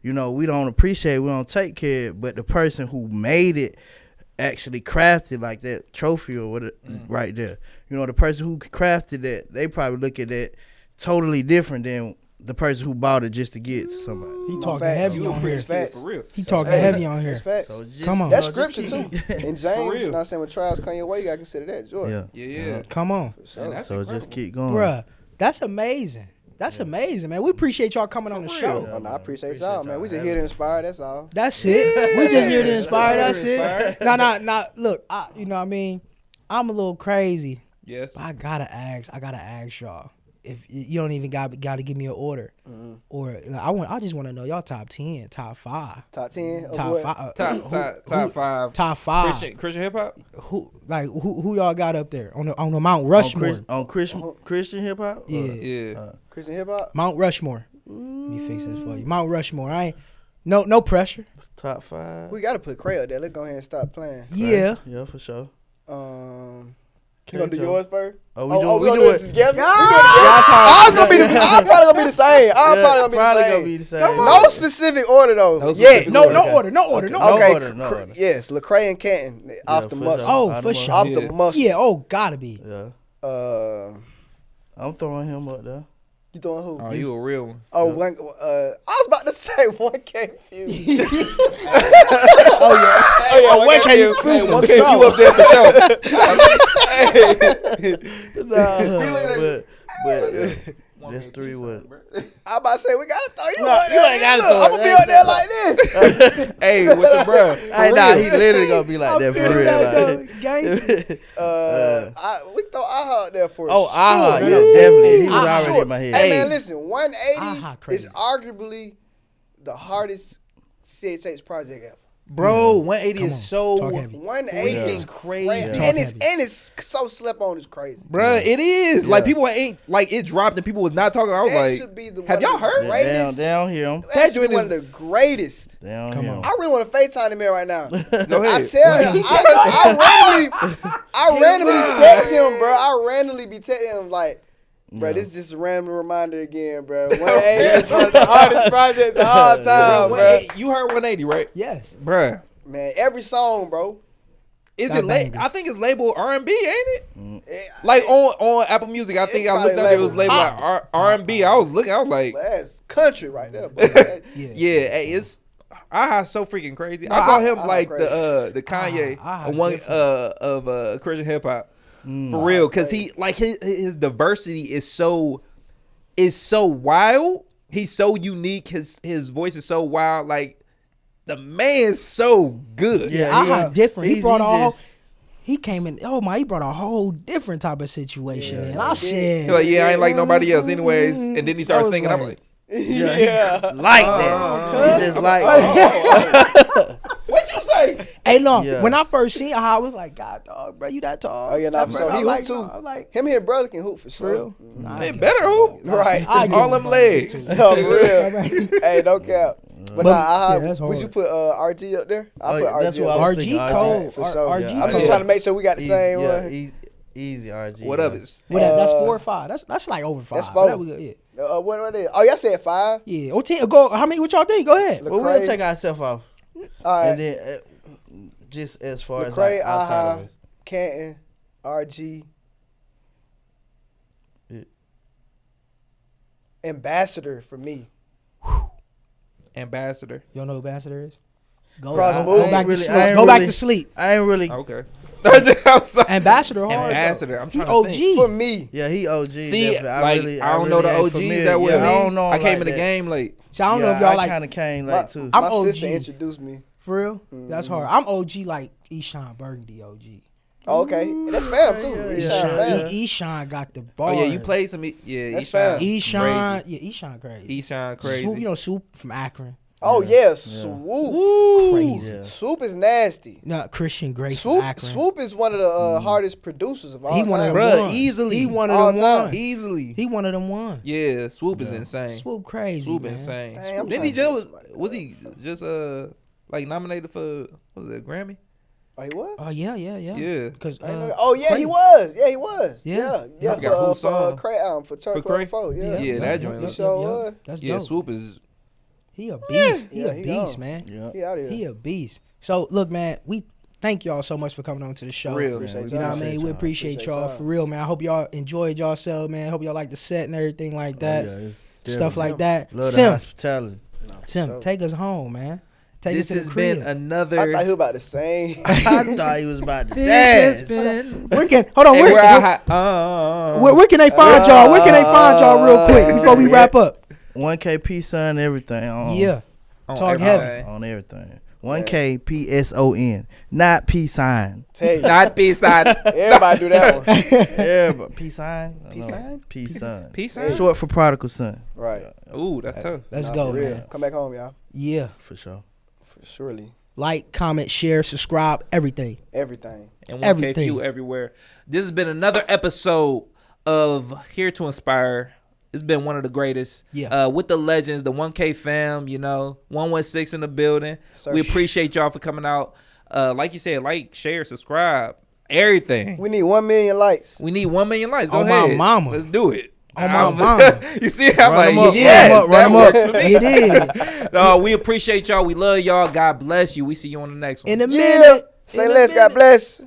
you know, we don't appreciate, we don't take care of, but the person who made it actually crafted, like that trophy or what right there. You know, the person who crafted that, they probably look at that totally different than the person who bought it just to get to somebody. He talking heavy on here. Facts. For real. He talking heavy on here. Facts. So just, Come on. That's scripture too. In James, real. you know what I'm saying, when trials come your way, you gotta consider that joy. Yeah. Come on. Sure. That's so incredible. just keep going. Bruh, that's amazing. That's amazing, man. We appreciate y'all coming on the show. Oh, no, I appreciate y'all, man. We just here to inspire, that's all. That's it. We just here to inspire. That's it. Nah. Look, you know what I mean? I'm a little crazy. Yes. But I gotta ask y'all. If you don't even got to give me an order, or like, I just want to know y'all top 10, top 5, Top 10, top 5, Top five. top 5. Christian hip hop. Who y'all got up there on the Mount Rushmore? On Christian hip hop? Yeah. Christian hip hop. Mount Rushmore. Let me fix this for you. Mount Rushmore. I ain't no pressure. Top 5. We gotta put Cray up there. Let's go ahead and stop playing. Yeah. Yeah, for sure. You gonna do yours first? Oh, we do it together. Yeah. I'm probably gonna be the same. I'm probably gonna be the same. Come on. No specific order though. No order. Okay. Yes, Lecrae and Canton off the for must. sure. Oh, for sure. Off the must. Yeah. Oh, gotta be. Yeah. I'm I'm throwing him up there. You throwing who? Oh, you a real one. Oh, I was about to say 1K Phew. Oh, 1K you Hey, 1K you up there for sure. But just 3 was. I about to say we gotta throw you No, up you there. ain't gotta Look, throw I'm it. gonna be up there like this. Hey, with the bruh. Hey, nah, he literally gonna be like that for real. We throw AHA out there for Oh, sure. yeah, definitely. He was AHA. already in my head. Hey, Hey. man, listen, 180 AHA crazy. is arguably the hardest CHH project ever. Bro, 180 Come is on, so talk heavy. 180 freaking is crazy. crazy, Talk and heavy. it's so slept on. It's crazy. Bruh, it is. Yeah. Like, people ain't, like, it dropped and people was not talking. I was That like, should be the have one y'all of the heard? greatest. They don't hear him. That should joint be one of the greatest. They don't Come hear on. him. I really want to FaceTime him right now. Go I ahead. tell him, I randomly text him, bro. I randomly be texting him like, bro, this is just a random reminder again, bro. 180 is one of the hardest projects of all time, bro. 180 you heard 180, right? Yes. Bruh. Man, every song, bro. Is Got it late? bangers. I think it's labeled R&B, ain't it? It- Like on Apple Music, I think I probably looked up. It was labeled labeled like R&B. I was looking. I was like, That's country right there, bro. That- Yeah. yeah, hey, it's AHA so freaking crazy. No, I call him AHA like crazy. the Kanye AHA one different. of Christian hip hop for real, because he like his diversity is so wild. He's so unique. His voice is so wild. Like the man's so good. Yeah, different. He brought a just- he came in. Oh my, he brought a whole different type of situation. And I he said, He's like, yeah, I ain't like nobody else, anyways. And then he I started was singing. I'm like- like, Yeah. Like that. He just like what you say? hey, no. Yeah. When I first seen, I was like, God, dog, bro, you that tall? Oh yeah, nah, for Bro, sure. I He was hoop like, too. no, I was like, Him and his brother can hoop for for real? sure. Nah, I Man, get better it. hoop. Right. I get All it, them bro. legs. No, for real. Hey, don't cap. But But- nah, yeah, that's would hard. you put RG up there? I Oh, put yeah, RG that's up what I there. was thinking, RG RG. cold. For sure. RG Yeah, I'm cold. just trying to make sure we got the same one. Easy RG. What others? What that, that's Uh, 4 or 5. That's like over 5. that's But 4. that was good, yeah. What are they? Oh, y'all said 5? Yeah. Or 10. Go. How many? What y'all think? Go ahead. Well, Lecrae. we'll take ourselves off, All and right. then just as far as Lecrae, like outside of AHA, it. Canton, RG, Yeah. Ambassador for me. Ambassador. You don't know who Ambassador is? Go, Cross go, move. go back to Really- sleep. I ain't Go back really- to sleep. I ain't really. Okay. I'm sorry. Ambassador hard. Ambassador. I'm He trying to OG. think. For me. Yeah, he OG. See, definitely. like I don't know the ain't OGs familiar. that well. Yeah, I don't know. I came like in the that. game late. So I don't know if Yeah, y'all I like kind of came My, late too. I'm my OG. sister introduced me. for real. That's hard. I'm OG like Eshawn Burgundy OG. Oh, okay. That's fam too. Yeah, Eshawn yeah. fam. Eshawn got the Oh bars. yeah, you played some. Yeah, That's Eshawn. fam. Eshawn, yeah, Eshawn crazy. Eshawn crazy. Swoop, you know Swoop from Akron. Oh yeah, Swoop. Crazy. Yeah. Swoop is nasty. No, Christian Grace from Swoop, Akron. Swoop is one of the hardest producers of all He time. one of them Bruh, ones. easily. He one of All them time. ones. Easily. He one of them ones. Yeah, Swoop is insane. Swoop crazy. Swoop man. insane. Dang, I'm Didn't he trying to just get was he just like nominated for what was it, a Grammy? Oh, he was? Oh yeah. Yeah. Cause I ain't know- oh yeah, he was. Yeah, he was. Yeah. Yeah. I forgot whose For song. Cray album for Turk Cray? 4. Yeah. Yeah, that joint He was- sure was. That's Yeah, dope. Swoop is He a beast. He Yeah, a he beast, gone. man. Yeah. He out here. He a beast. So look, man, we thank y'all so much for coming on to the show. for real. Appreciate You know what I y'all. mean? We appreciate Appreciate y'all y'all. for real, man. I hope y'all enjoyed yourself, man. I hope y'all like the set and everything like that. Yeah, it's Stuff definitely- like that. Love the Sim, hospitality. Sim, take us home, man. Take This us to has the been crib. another. I thought he was about to sing. I thought he was about to This dance. has been. Where can hold on? Hey, Where can they find y'all? Where can they find y'all real quick before we wrap up? 1K Pson everything on Yeah, on talk everything. heavy. on everything. 1K Pson, not P sign. Tell you. Not B-side. Everybody do that one. Yeah, but P sign. P-sign? P son. P-sign? Short for prodigal son. Right. Ooh, that's tough. Let's Nah, go, for real. man. Come back home, y'all. Yeah, For sure. For surely. like, comment, share, subscribe, everything. Everything. And 1K Everything. Phew everywhere. This has been another episode of Here to Inspire. It's been one of the greatest. Yeah. With the legends, the 1K fam, 116 in the building. Sir. We appreciate y'all for coming out. Like you said, like, share, subscribe, everything. We need 1 million likes. We need 1 million likes. Go On my ahead. mama. Let's do it. On my mama. You see, I'm Run like, 'em up, yes, run that 'em works up. for me. You did. No, we appreciate y'all. We love y'all. God bless you. We see you on the next one. In a Yeah. minute. Say In a less. God minute. bless.